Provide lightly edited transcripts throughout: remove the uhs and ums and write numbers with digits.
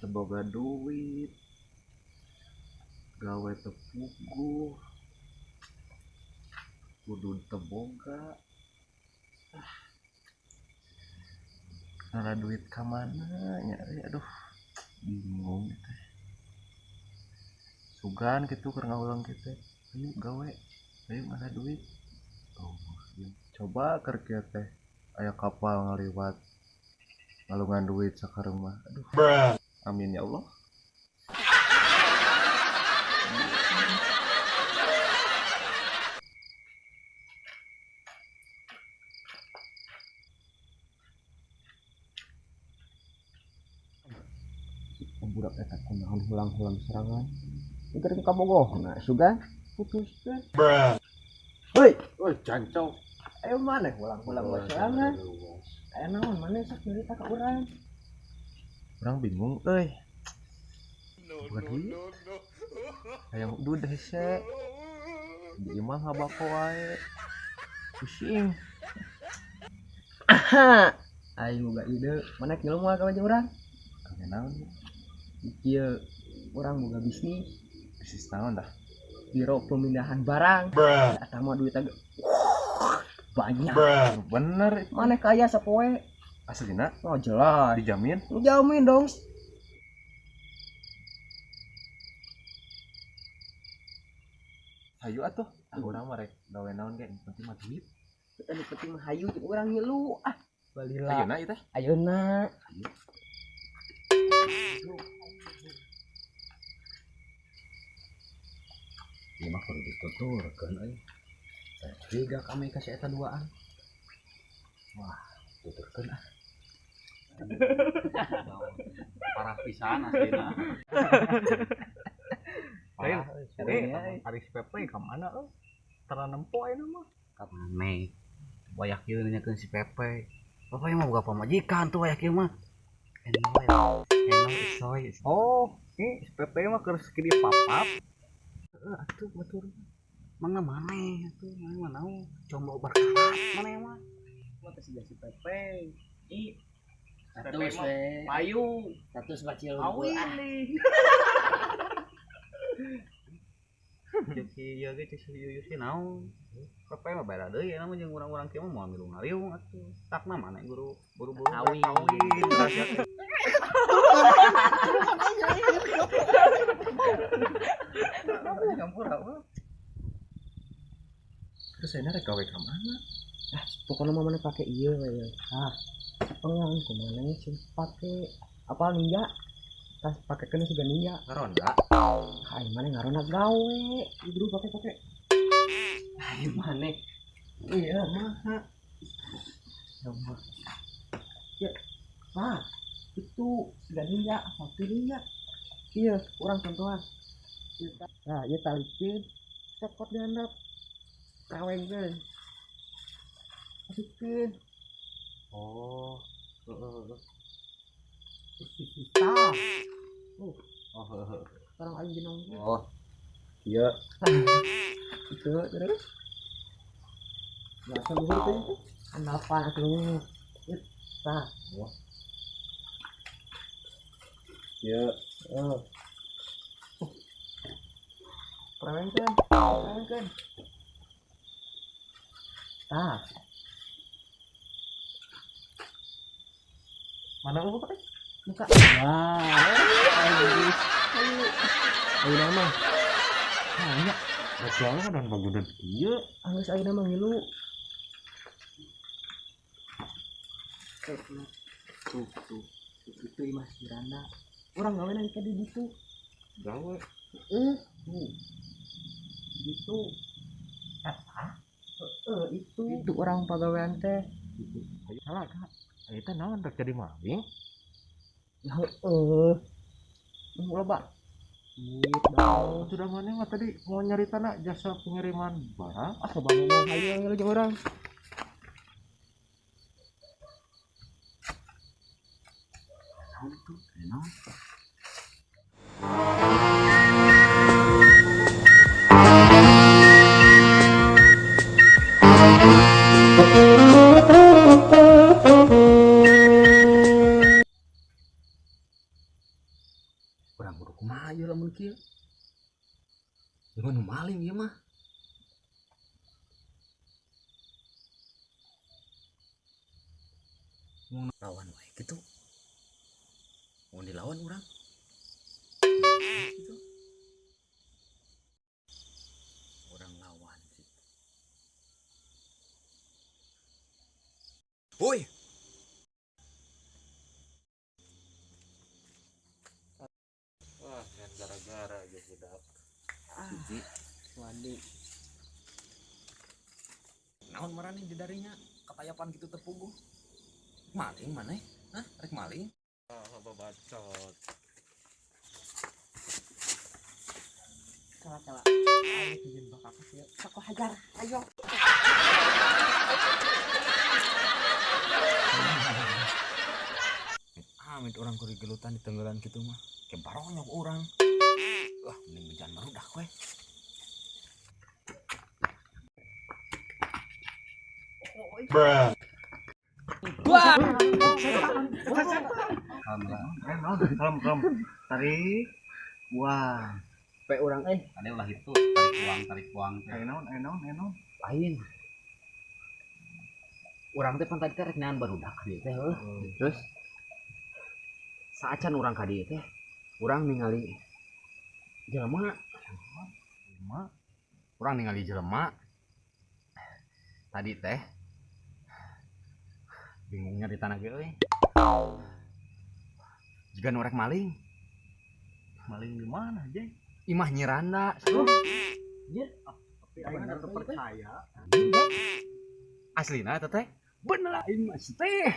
teboga duit gawe tepuguh kudu teboga karena duit kemana ya aduh bingung gitu sugan gitu karena ulang gitu ayo gawe ayo mana duit oh coba kerja teh aya kapal ngaliwat ngalungan duit sakareng mah aduh amin ya Allah. budak eta kunaon hulang-hulang serangan keur kabogohna sugan putuskeun heuy Cancok ayo maneh hulang-hulang serangan aya naon maneh sok nyarita ka urang bingung euy bukan duit hayang duit hese di imah habako wae pusing aing boga ide maneh kieu moal ka urang kagak naon ieu urang boga bisnis naon dah biro pemindahan barang eta mah duit agak banyak bener maneh kaya sapoe aslina oh jelas dijamin jamin dong hayu atuh urang mah rek gawe naon ge penting mah duit anu penting mah hayu jeung urang ngilu balila ayeuna ieu teh ayeuna Ieu mah kudu dituturkeun euy. Tiga kami kasih eta duaan. Wah, tuturkeun ah. Parah pisan aslina. Ari si Pepe ka mana euy? Tara nempo ayeuna mah. Ka maneh. Wayak ieu nanyakeun si Pepe. Bapak mah boga pamajikan tuh wayak ieu mah. Eno isoy. Oh, si Pepe mah keur sakidi papap. Atuh batur. Mangga maneh atuh, maneh mah naon? Comblo berkarat maneh mah. mah teh si Pepe i Status we payu status bacil awili. Jadi ieu ge si Yuyu si naon? Pepe mah beda deui eta mah jeung urang-urang kieu mah moal ngilu-ngaliung atuh. Takna maneh buru-buru Kawin. Campur apa? Terus saya rek gawe ka mana? pokoknya mah maneh pake ieu we pengang kumaha sih pake apa ninja tas pakekeun siga ninja Ngaronda. hai maneh ngarona gawe dulu pake hai maneh iya mah ya itu siga ninja satu ninja iya urang contohan nah ieu talikeun cepot dihandap kawengkeun asikeun Oh. tah Oh. sekarang aing jenong Oh. Iya. itu terus biasa luhur teh itu handapan atuh tah Iya. kawengkeun tah Mana lu Pak? muka wah ayo nama banyak Soalnya kan bangunan iya. anggeus ayo nama ngilu tuh itu imah Siranda orang gawe nang tadi gitu Gawe. gitu itu orang pagawean teh Salah Kak. Eta naon rek jadi maling? ya loba duit dong Sudah mana mah tadi mau nyari tanah jasa pengiriman barang. kebangun ayo jeung urang Naon tuh? Naon? kumaha ieu lamun kieu? Gimana maling ieu mah? Mau lawan wae gitu. Mau dilawan urang. Gitu. Orang lawan sih. Woi, Wah, kan gara-gara aja budak. Suci. Wadi. Naon marane di darinya katayapan gitu terpuguh. Maling mana? Hah? Rek maling? Ah, bacot. Salah. Ayo dijebak apa sih? Aku hajar. Ayo. Amit orang kudu gelutan di tenggelan gitu mah. Kayak baronyok orang. Wah, mending bejan barudak we. Wah. Kalem. Tarik. Wah. Pe urang Ada ulah itu tarik uang. Enon. lain. Urang teh pan tadi teh rek naon barudak dieu teh heuh. Terus saacan urang ka dieu teh urang ningali jelema Orang ningali jelema tadi teh bingungnya di tanah ge euy. Jika nu rek maling, Maling di mana, Jeng? imah nyiranda. Tapi aing teu percaya. Aslina eta teh bener aing mah teh.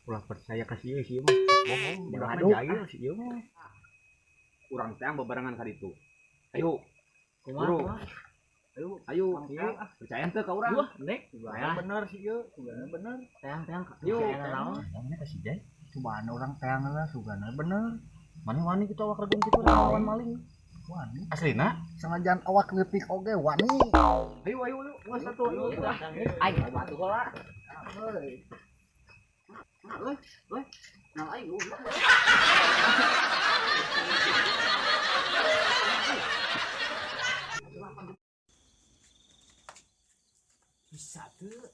ulah percaya ka sieu mah Bohong, Budak budak mah jahil si ieu mah. Urang teh bebarengan ka ditu. Ayo, kumaha ayo, percaya teu ka urang. nek Bener sih ieu, bener. teang Yuk, naon Namanya kasih jay. Cobaan orang teang lah, sugana bener. mana wani kita awak regun kitu lawan maling Wani. Aslina? Sengaja awak leutik oge wani. Ayo, geus satu. aing batu heula Nang aing bisa tuh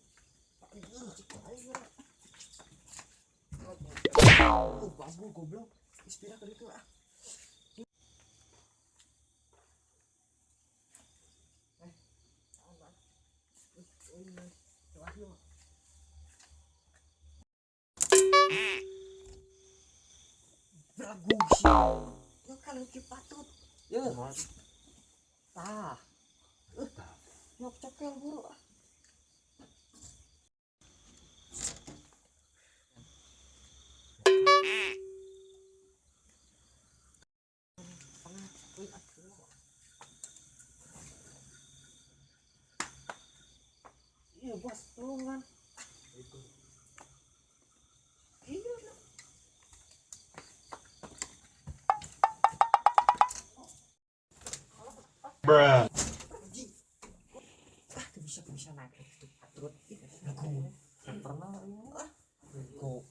babu goblok ispira ka ditu ah bagus ya kalau patut ya tah nyok cekel buru ah iya bos tulungan iya Bruh. bisa naik itu patrut aku pernah ah kok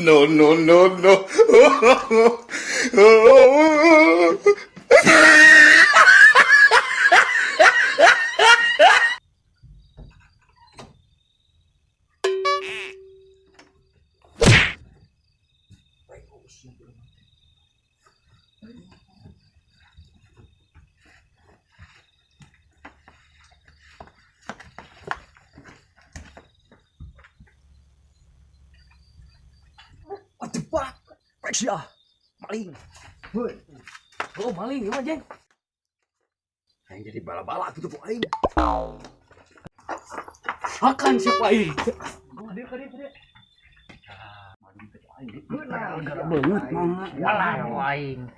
No. Aisyah, maling. Woi. Oh, maling gimana, Jeng? Yang jadi bala-bala tuh aing. Akan siapa aing? Dia. Maling teh aing. Banget mah. Yalah aing.